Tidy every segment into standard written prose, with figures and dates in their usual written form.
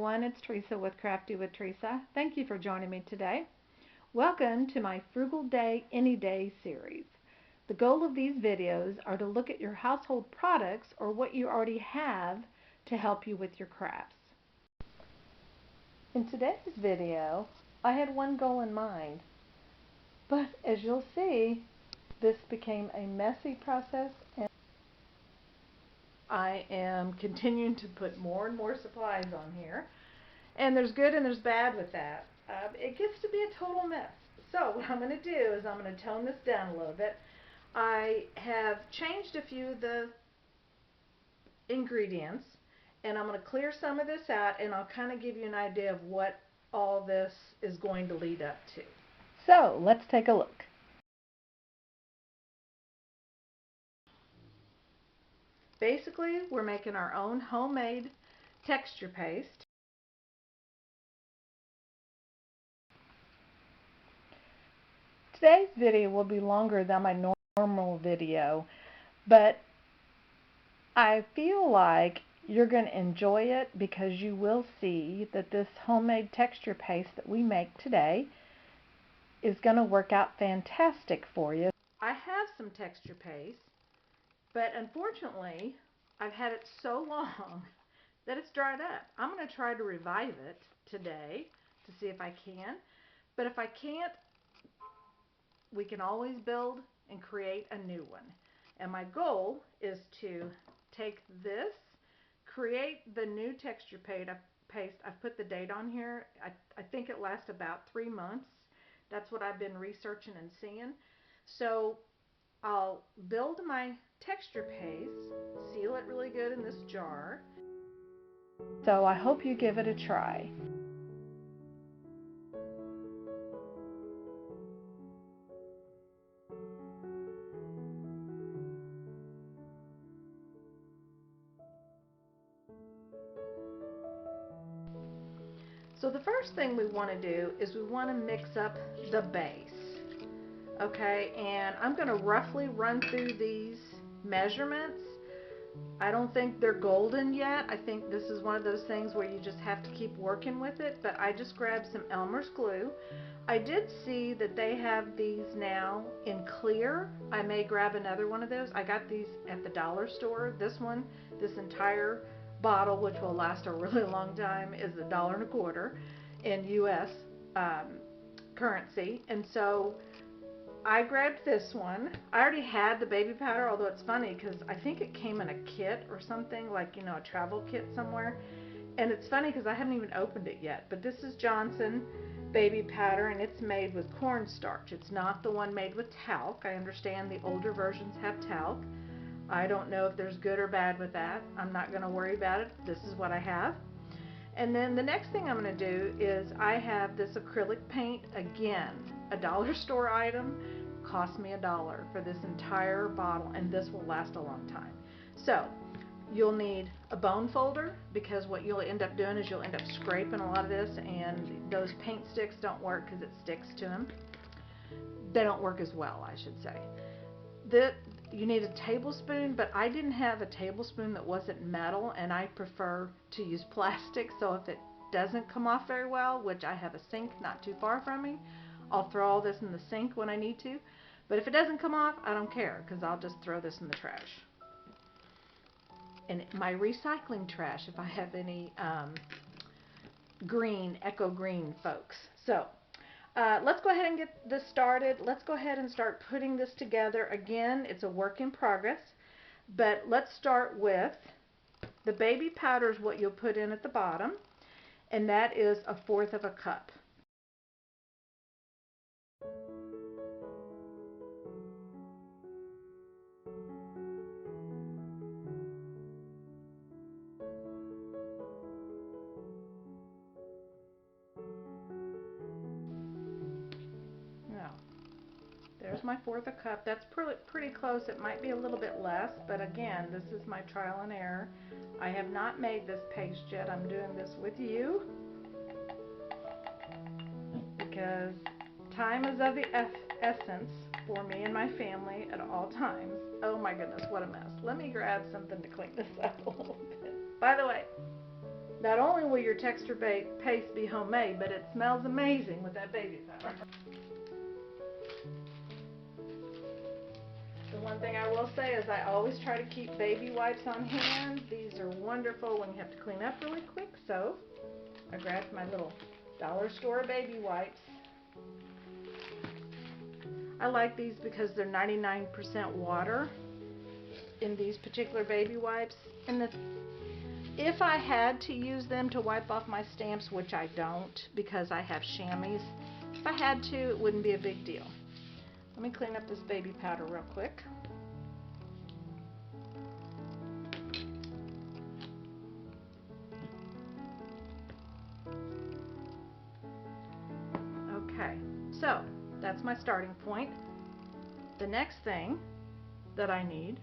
everyone, it's Theresa with Crafty with Theresa. Thank you for joining me today. Welcome to my Frugal Day Any Day series. The goal of these videos are to look at your household products or what you already have to help you with your crafts. In today's video, I had one goal in mind, but as you'll see, this became a messy process and I am continuing to put more and more supplies on here, and there's good and there's bad with that. It gets to be a total mess. So what I'm going to do is I'm going to tone this down a little bit. I have changed a few of the ingredients, and I'm going to clear some of this out, and I'll kind of give you an idea of what all this is going to lead up to. So let's take a look. Basically, we're making our own homemade texture paste. Today's video will be longer than my normal video, but I feel like you're going to enjoy it because you will see that this homemade texture paste that we make today is going to work out fantastic for you. I have some texture paste, but unfortunately, I've had it so long that it's dried up. I'm going to try to revive it today to see if I can. But if I can't, we can always build and create a new one. And my goal is to take this, create the new texture paste. I've put the date on here. I think it lasts about 3 months. That's what I've been researching and seeing. So I'll build my texture paste, seal it really good in this jar. So I hope you give it a try. So the first thing we want to do is we want to mix up the base. Okay, and I'm going to roughly run through these measurements. I don't think they're golden yet. I think this is one of those things where you just have to keep working with it, but I just grabbed some Elmer's glue. I did see that they have these now in clear. I may grab another one of those. I got these at the dollar store. This one, this entire bottle, which will last a really long time, is $1.25 in US currency, and so I grabbed this one. I already had the baby powder, although it's funny because I think it came in a kit or something, like, you know, a travel kit somewhere. And it's funny because I haven't even opened it yet. But this is Johnson baby powder, and it's made with cornstarch. It's not the one made with talc. I understand the older versions have talc. I don't know if there's good or bad with that. I'm not going to worry about it. This is what I have. And then the next thing I'm going to do is I have this acrylic paint, again, a dollar store item. Cost me $1 for this entire bottle, and this will last a long time. So you'll need a bone folder, because what you'll end up doing is you'll end up scraping a lot of this, and those paint sticks don't work because it sticks to them. They don't work as well, I should say. You need a tablespoon, but I didn't have a tablespoon that wasn't metal, and I prefer to use plastic, so if it doesn't come off very well, which I have a sink not too far from me, I'll throw all this in the sink when I need to. But if it doesn't come off, I don't care, because I'll just throw this in the trash. And my recycling trash, if I have any green, eco green folks. So let's go ahead and get this started. Let's go ahead and start putting this together. Again, it's a work in progress, but let's start with the baby powder is what you'll put in at the bottom, and that is 1/4 cup. There's my 1/4 cup. That's pretty close. It might be a little bit less, but again, this is my trial and error. I have not made this paste yet. I'm doing this with you because time is of the essence for me and my family at all times. Oh my goodness, what a mess. Let me grab something to clean this up a little bit. By the way, Not only will your texture paste be homemade, but it smells amazing with that baby powder. The one thing I will say is I always try to keep baby wipes on hand. These are wonderful when you have to clean up really quick, so I grabbed my little dollar store baby wipes. I like these because they're 99% water in these particular baby wipes. And if I had to use them to wipe off my stamps, which I don't because I have chamois, if I had to, it wouldn't be a big deal. Let me clean up this baby powder real quick. Okay, so that's my starting point. The next thing that I need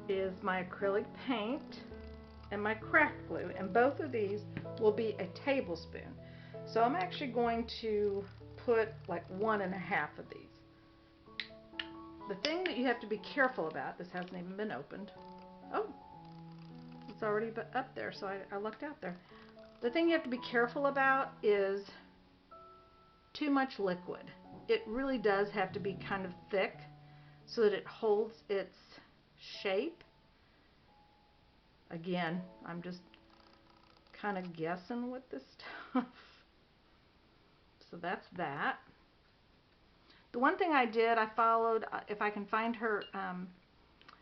is my acrylic paint and my craft glue, and both of these will be a tablespoon. So I'm actually going to put like 1.5 of these. The thing that you have to be careful about, this hasn't even been opened. Oh, it's already up there, so I lucked out there. The thing you have to be careful about is too much liquid. It really does have to be kind of thick so that it holds its shape. Again, I'm just kind of guessing with this stuff. So that's that. The one thing I did, I followed, if I can find her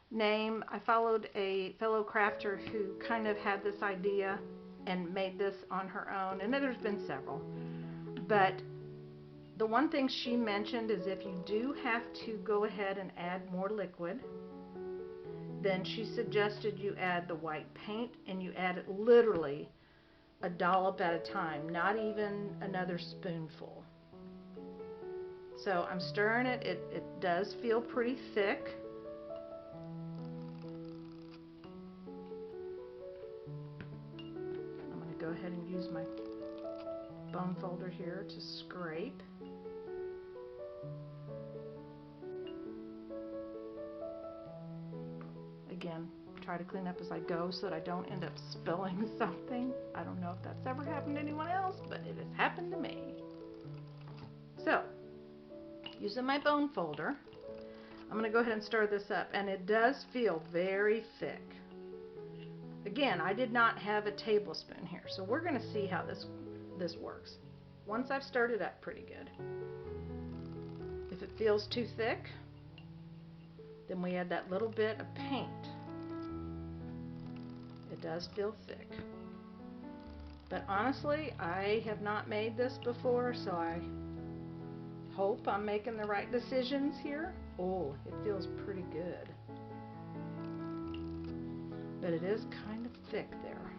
name, I followed a fellow crafter who kind of had this idea and made this on her own, and there's been several. But the one thing she mentioned is if you do have to go ahead and add more liquid, then she suggested you add the white paint, and you add it literally a dollop at a time, not even another spoonful. So I'm stirring it. It does feel pretty thick. I'm going to go ahead and use my bone folder here to scrape. Again, try to clean up as I go so that I don't end up spilling something. I don't know if that's ever happened to anyone else, but it has happened to me. So, using my bone folder, I'm going to go ahead and stir this up, and it does feel very thick. Again, I did not have a tablespoon here, so we're going to see how this works. Once I've stirred it up pretty good. If it feels too thick, then we add that little bit of paint. It does feel thick. But honestly, I have not made this before, so I hope I'm making the right decisions here. Oh, it feels pretty good. But it is kind of thick there.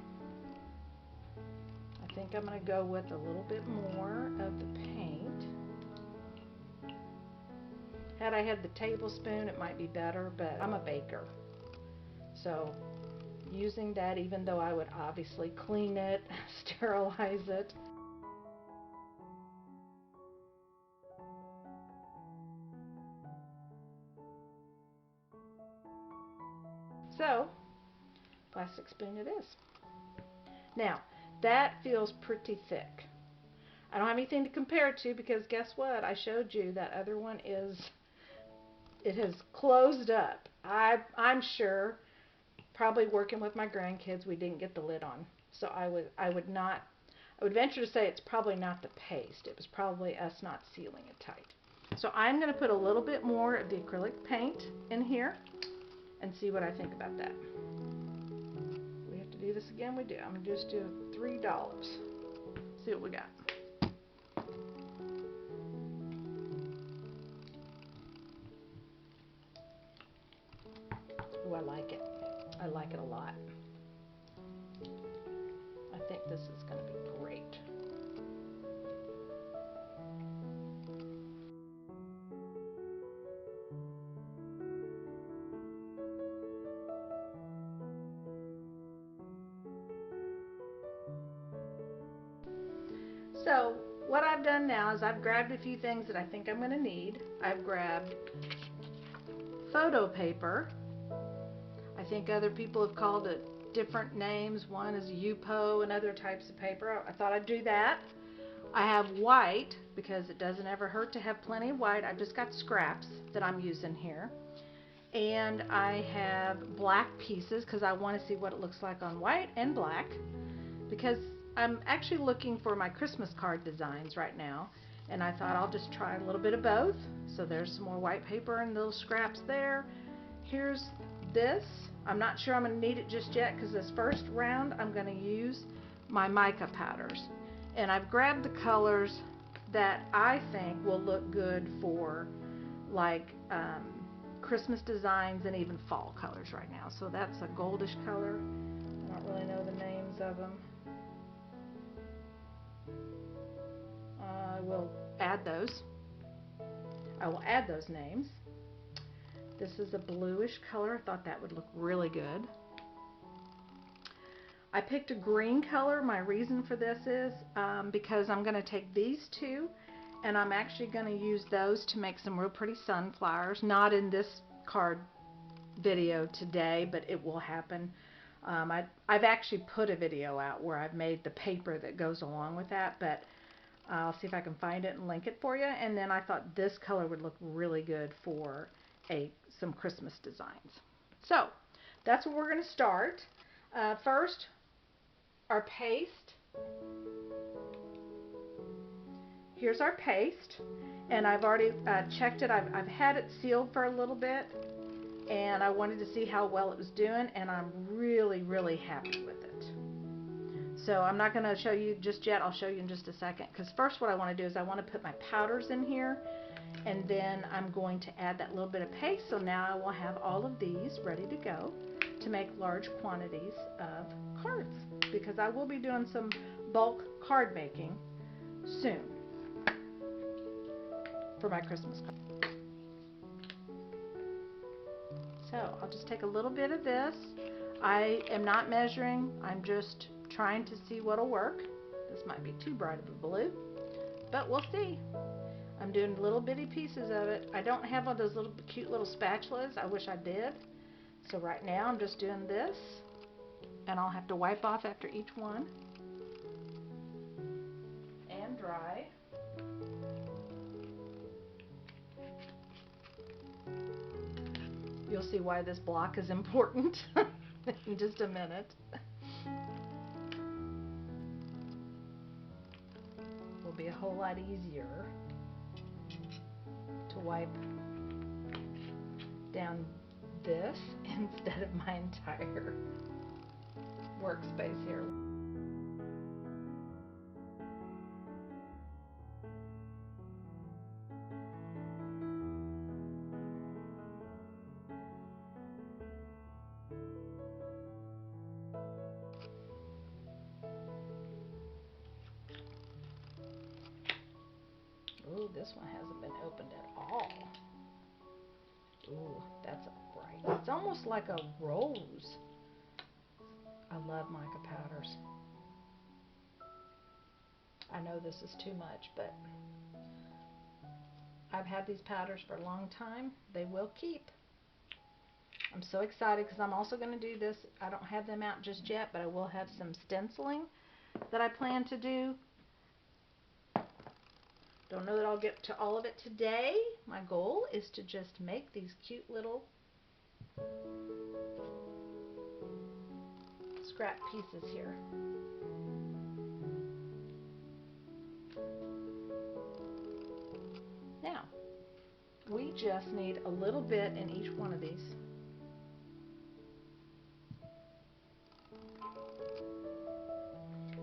I think I'm going to go with a little bit more of the paint. Had I had the tablespoon, it might be better, but I'm a baker. So using that, even though I would obviously clean it, sterilize it. So, plastic spoon it is. Now, that feels pretty thick. I don't have anything to compare it to because guess what? I showed you that other one it has closed up. I'm sure, probably working with my grandkids, we didn't get the lid on. So I would venture to say it's probably not the paste. It was probably us not sealing it tight. So I'm going to put a little bit more of the acrylic paint in here and see what I think about that. We have to do this again? We do. I'm going to just do $3. See what we got. Oh, I like it. I like it a lot. I think this is going to be great. So what I've done now is I've grabbed a few things that I think I'm going to need. I've grabbed photo paper. I think other people have called it different names. One is Yupo and other types of paper. I thought I'd do that. I have white because it doesn't ever hurt to have plenty of white. I've just got scraps that I'm using here. And I have black pieces because I want to see what it looks like on white and black, because I'm actually looking for my Christmas card designs right now, and I thought I'll just try a little bit of both. So there's some more white paper and little scraps there. Here's this. I'm not sure I'm going to need it just yet because this first round I'm going to use my mica powders, and I've grabbed the colors that I think will look good for like Christmas designs and even fall colors right now. So that's a goldish color. I don't really know the names of them. I will add those. I will add those names. This is a bluish color. I thought that would look really good. I picked a green color. My reason for this is because I'm going to take these two and I'm actually going to use those to make some real pretty sunflowers. Not in this card video today, but it will happen. I've actually put a video out where I've made the paper that goes along with that, but I'll see if I can find it and link it for you. And then I thought this color would look really good for some Christmas designs. So that's where we're going to start. First, our paste. Here's our paste, and I've already checked it. I've had it sealed for a little bit, and I wanted to see how well it was doing, and I'm really, really happy with it. So I'm not going to show you just yet. I'll show you in just a second, because first what I want to do is I want to put my powders in here, and then I'm going to add that little bit of paste. So now I will have all of these ready to go to make large quantities of cards, because I will be doing some bulk card making soon for my Christmas card. So I'll just take a little bit of this. I am not measuring. I'm just trying to see what'll work. This might be too bright of a blue, but we'll see. I'm doing little bitty pieces of it. I don't have one of those little cute little spatulas. I wish I did. So right now I'm just doing this, and I'll have to wipe off after each one and dry. You'll see why this block is important in just a minute. Will be a whole lot easier to wipe down this instead of my entire workspace here. Ooh, this one hasn't been opened at all. Ooh, that's a bright. It's almost like a rose. I love mica powders. I know this is too much, but I've had these powders for a long time. They will keep. I'm so excited because I'm also going to do this. I don't have them out just yet, but I will have some stenciling that I plan to do. Don't know that I'll get to all of it today. My goal is to just make these cute little scrap pieces here. Now, we just need a little bit in each one of these.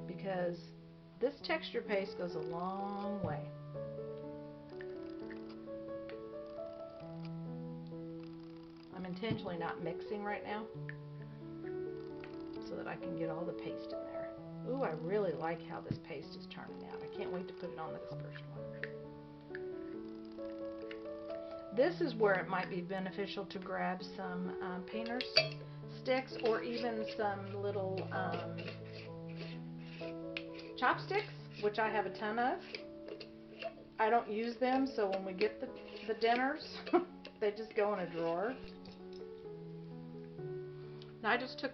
Because this texture paste goes a long way. I'm intentionally not mixing right now so that I can get all the paste in there. Ooh, I really like how this paste is turning out. I can't wait to put it on this first one. This is where it might be beneficial to grab some painter's sticks or even some little chopsticks, which I have a ton of. I don't use them, so when we get the dinners, they just go in a drawer. Now I just took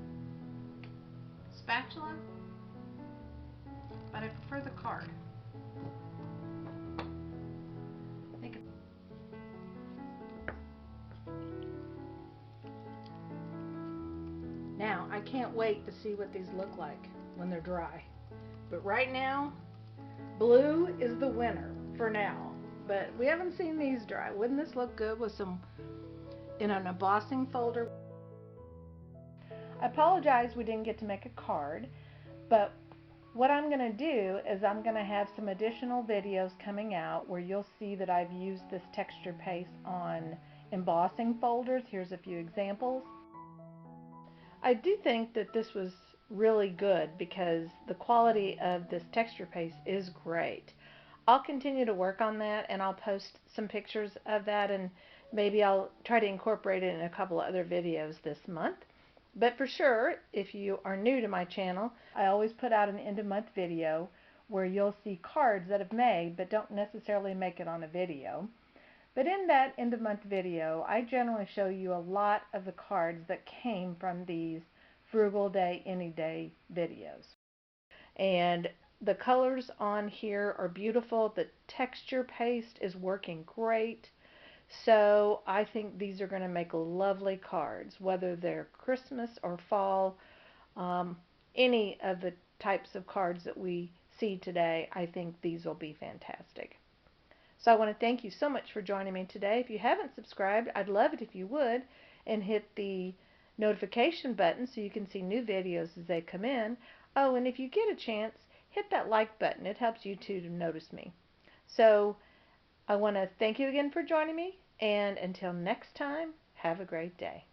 spatula, but I prefer the card. Now, I can't wait to see what these look like when they're dry. But right now, blue is the winner for now. But we haven't seen these dry. Wouldn't this look good with some in an embossing folder? I apologize we didn't get to make a card, but what I'm going to do is I'm going to have some additional videos coming out where you'll see that I've used this texture paste on embossing folders. Here's a few examples. I do think that this was really good because the quality of this texture paste is great. I'll continue to work on that, and I'll post some pictures of that, and maybe I'll try to incorporate it in a couple of other videos this month. But for sure, if you are new to my channel, I always put out an end of month video where you'll see cards that I've made but don't necessarily make it on a video. But in that end of month video, I generally show you a lot of the cards that came from these Frugal Day, Any Day videos. And the colors on here are beautiful. The texture paste is working great. So I think these are going to make lovely cards, whether they're Christmas or fall. Any of the types of cards that we see today, I think these will be fantastic. So I want to thank you so much for joining me today. If you haven't subscribed, I'd love it if you would, and hit the notification button so you can see new videos as they come in. Oh, and if you get a chance, hit that like button. It helps YouTube to notice me. So I want to thank you again for joining me, and until next time, have a great day.